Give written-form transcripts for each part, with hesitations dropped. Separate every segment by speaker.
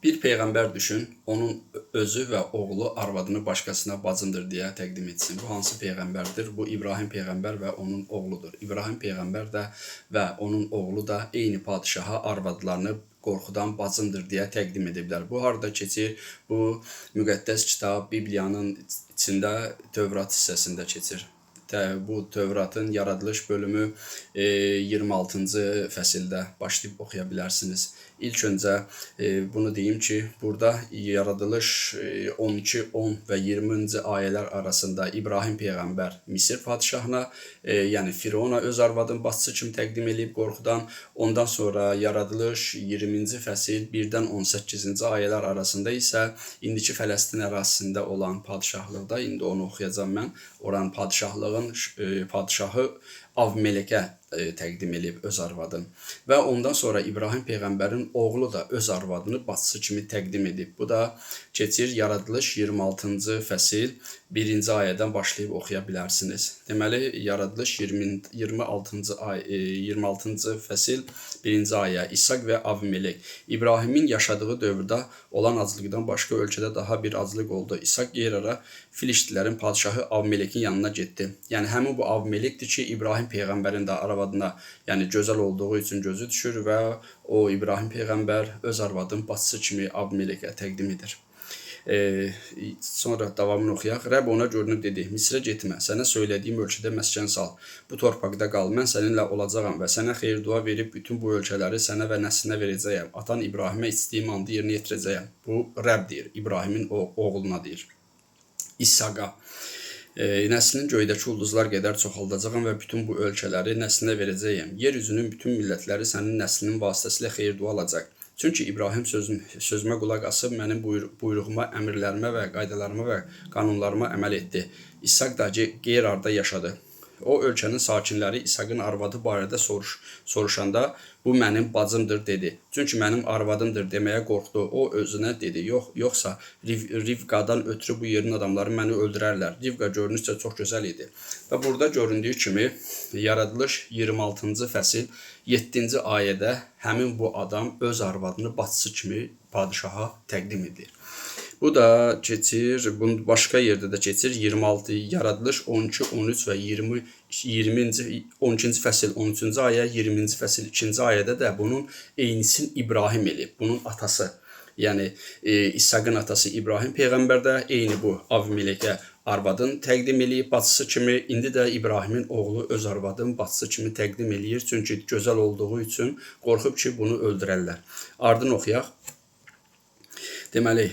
Speaker 1: Bir peyğəmbər düşün, onun özü və oğlu arvadını başqasına bacımdır deyə təqdim etsin. Bu hansı peyğəmbərdir? Bu İbrahim peyğəmbər və onun oğludur. İbrahim peyğəmbər də və onun oğlu da eyni padişaha arvadlarını qorxudan bacımdır deyə təqdim ediblər. Bu harda keçir? Bu müqəddəs kitab Bibliyanın içində Tövrat hissəsində keçir. Bu Tövratın yaradılış bölümü 26-cı fəsildə başlayıb oxuya bilərsiniz. İlk öncə bunu deyim ki, burada yaradılış 12, 10 və 20-ci ayələr arasında İbrahim peyğəmbər Misir padişahına, yəni Firavuna öz arvadın bacısı kimi təqdim edib qorxudan. Ondan sonra yaradılış 20-ci fəsil 1-dən 18-ci ayələr arasında isə indiki Fələstin ərazisində olan padişahlıqda, indi onu oxuyacağam mən, oranın padişahı Avmelekə təqdim edib öz arvadını. Və ondan sonra İbrahim peyğəmbərin oğlu da öz arvadını bacısı kimi təqdim edib. Bu da keçir yaradılış 26-cı fəsil 1-ci ayədən başlayıb oxuya bilərsiniz. Deməli, yaradılış 26-cı fəsil 1-ci ayə. İshak və Avmelek. İbrahimin yaşadığı dövrdə olan aclıqdan başqa ölkədə daha bir aclıq oldu. İshak Gerara Filistlilərin padişahı Avmelekin yanına getdi. Yəni, həmin bu Avmelekdir ki, İbrahim peyğəmbərin də arvadına, yəni gözəl olduğu üçün gözü düşür və o İbrahim peyğəmbər öz arvadın bacısı kimi Avmelekə təqdim edir. Sonra davamını oxuyaq. Rəbb ona görünüb dedi, Misrə getmə, sənə söylədiyim ölkədə məskən sal. Bu torpaqda qal, mən səninlə olacağam və sənə xeyir dua verib bütün bu ölkələri sənə və nəslinə verəcəyəm. Atan İbrahimə istədiyim andı yerinə yetirəcəyəm. Bu Rəbb deyir, İbrahimin oğluna deyir. İshaka. Nəslinin göydəki ulduzlar qədər çoxaldacağam və bütün bu ölkələri nəslinə verəcəyəm. Yer üzünün bütün millətləri sənin nəslinin vasitəsilə xeyir dua alacaq. Çünki İbrahim sözümə qulaq asıb, mənim buyruğuma, əmrlərimə və qaydalarıma və qanunlarıma əməl etdi. İshak da Gerarda yaşadı. O ölkənin sakinləri İshakın arvadı barədə soruşanda bu mənim bacımdır dedi. Çünki mənim arvadımdır deməyə qorxdu. O özünə dedi, yoxsa Rivqadan ötürü bu yerin adamları məni öldürərlər. Rivqa görünüşcə çox gözəl idi. Və burada göründüyü kimi yaradılış 26-cı fəsil 7-ci ayədə həmin bu adam öz arvadını bacısı kimi padişaha təqdim edir. Bu da keçir, başqa yerdə də keçir, 26, yaradılış 12, 13 və 12-ci fəsil 13-cü ayə, 20-ci fəsil 2-ci ayədə də bunun eynisini İbrahim elib, bunun atası. Yəni, İshakın atası İbrahim peyğəmbər də eyni bu Avmelekə arvadını təqdim eləyib bacısı kimi, indi də İbrahimin oğlu öz arvadını bacısı kimi təqdim eləyir, çünki gözəl olduğu üçün qorxub ki, bunu öldürərlər. Ardını oxuyaq. Deməli,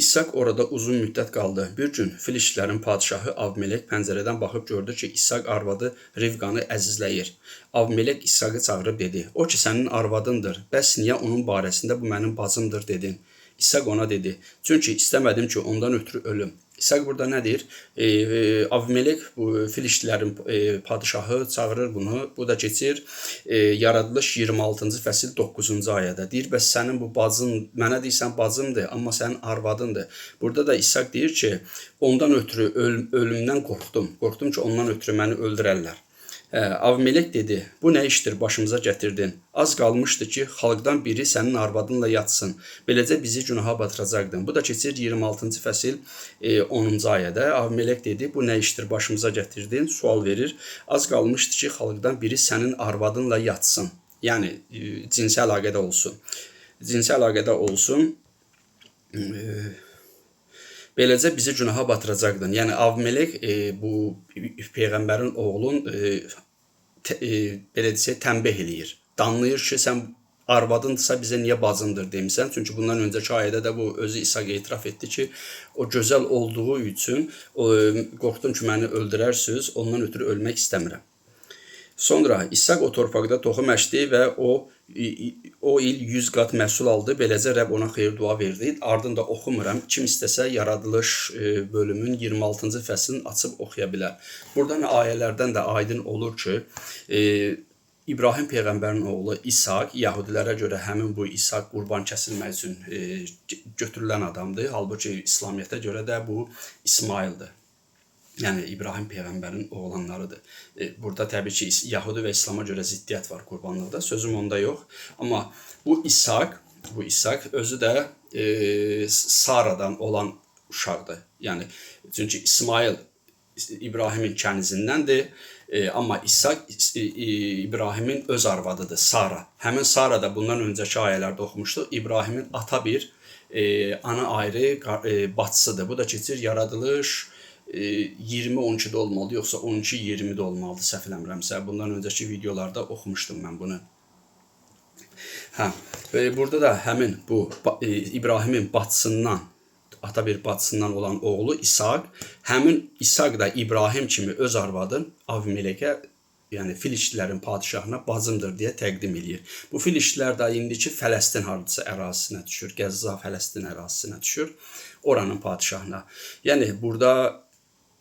Speaker 1: İshak orada uzun müddət qaldı. Bir gün Filistlilərin padişahı Avmelek pəncərədən baxıb gördü ki, İshak arvadı Rivqanı əzizləyir. Avmelek İshakı çağırıb dedi, o ki, sənin arvadındır, bəs niyə onun barəsində bu mənim bacımdır dedin? İshak ona dedi, çünki istəmədim ki, ondan ötürü ölüm. İshak burada nə deyir? Avmelek bu Filistlilərin padişahı çağırır bunu. Bu da keçir yaradılış 26-cı fəsil 9-cu ayədə. Deyir, bəs sənin bu bacın, mənə deyirsən bacımdır, amma sənin arvadındır. Burada da İshak deyir ki, ondan ötürü ölümdən qorxdum. Qorxdum ki, ondan ötürü məni öldürərlər. Avmelek dedi, bu nə işdir başımıza gətirdin? Az qalmışdı ki, xalqdan biri sənin arvadınla yatsın. Beləcə bizi günaha batıracaqdın. Bu da keçir 26-cı fəsil 10-cu ayədə. Avmelek dedi, bu nə işdir başımıza gətirdin? Sual verir. Az qalmışdı ki, xalqdan biri sənin arvadınla yatsın. Yəni, cinsi əlaqədə olsun. Cinsi əlaqədə olsun. Beləcə bizi günaha batıracaqdın. Yəni, Avmelek bu peyğəmbərin oğlun belə desək, tənbih eləyir. Danlayır ki, sən arvadındırsa bizə niyə bacındır demisən. Çünki bundan öncəki ayədə də bu özü İshak etiraf etdi ki, o gözəl olduğu üçün qorxdum ki, məni öldürərsiniz, ondan ötürü ölmək istəmirəm. Sonra İshak o torpaqda toxum əkdi və o il 100 qat məhsul aldı. Beləcə Rəbb ona xeyir dua verdi. Ardında oxumuram. Kim istəsə yaradılış bölümün 26-cı fəslini açıb oxuya bilər. Buradan ayələrdən də aydın olur ki, İbrahim peyğəmbərin oğlu İshak, Yahudilərə görə həmin bu İshak qurban kəsilmək üçün götürülən adamdır. Halbuki İslamiyyətə görə də bu İsmaildir. Yəni, İbrahim peyğəmbərin oğlanlarıdır. Burada təbii ki, Yahudi və İslama görə ziddiyyət var qurbanlıqda. Sözüm onda yox. Amma bu İshak özü də Saradan olan uşaqdır. Yəni çünki İsmail İbrahimin kənizindəndir. Amma İshak İbrahimin öz arvadıdır, Sara. Həmin Sara da bundan öncəki ayələrdə oxumuşduq. İbrahimin ata bir, ana ayrı bacısıdır. Bu da keçir Yaradılış 20-12-də olmalı, yoxsa 12-20-də olmalıdır, səhv eləmirəmsə. Bundan öncəki videolarda oxumuşdum mən bunu. Burada da həmin bu İbrahimin bacısından, ata bir bacısından olan oğlu İshak, həmin İshak da İbrahim kimi öz arvadın Avimelekə, yəni Filistlilərin padişahına bacımdır deyə təqdim edir. Bu Filistlər də indiki Fələstin hardasa ərazisinə düşür, Qəzza Fələstin ərazisinə düşür, oranın padişahına. Yəni burada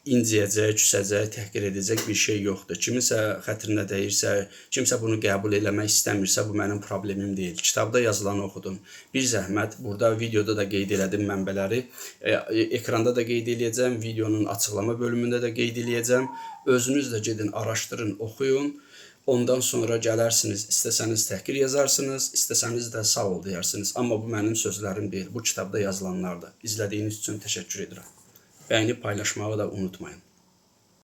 Speaker 1: inciyəcək, küsəcək, təhqir edəcək bir şey yoxdur. Kimisə xətrinə dəyirsə, kimsə bunu qəbul eləmək istəmirsə, bu mənim problemim deyil. Kitabda yazılanı oxudum. Bir zəhmət, burada videoda da qeyd elədim mənbələri, ekranda da qeyd eləyəcəm, videonun açıqlama bölümündə də qeyd eləyəcəm. Özünüz də gedin, araşdırın, oxuyun. Ondan sonra gələrsiniz, istəsəniz təhqir yazarsınız, istəsəniz də sağ ol deyirsiniz. Amma bu mənim sözlərim deyil, bu kitabda yazılanlardır. İzlədiyiniz üçün təşəkkür edirəm. Bəyənib paylaşmağı da unutmayın.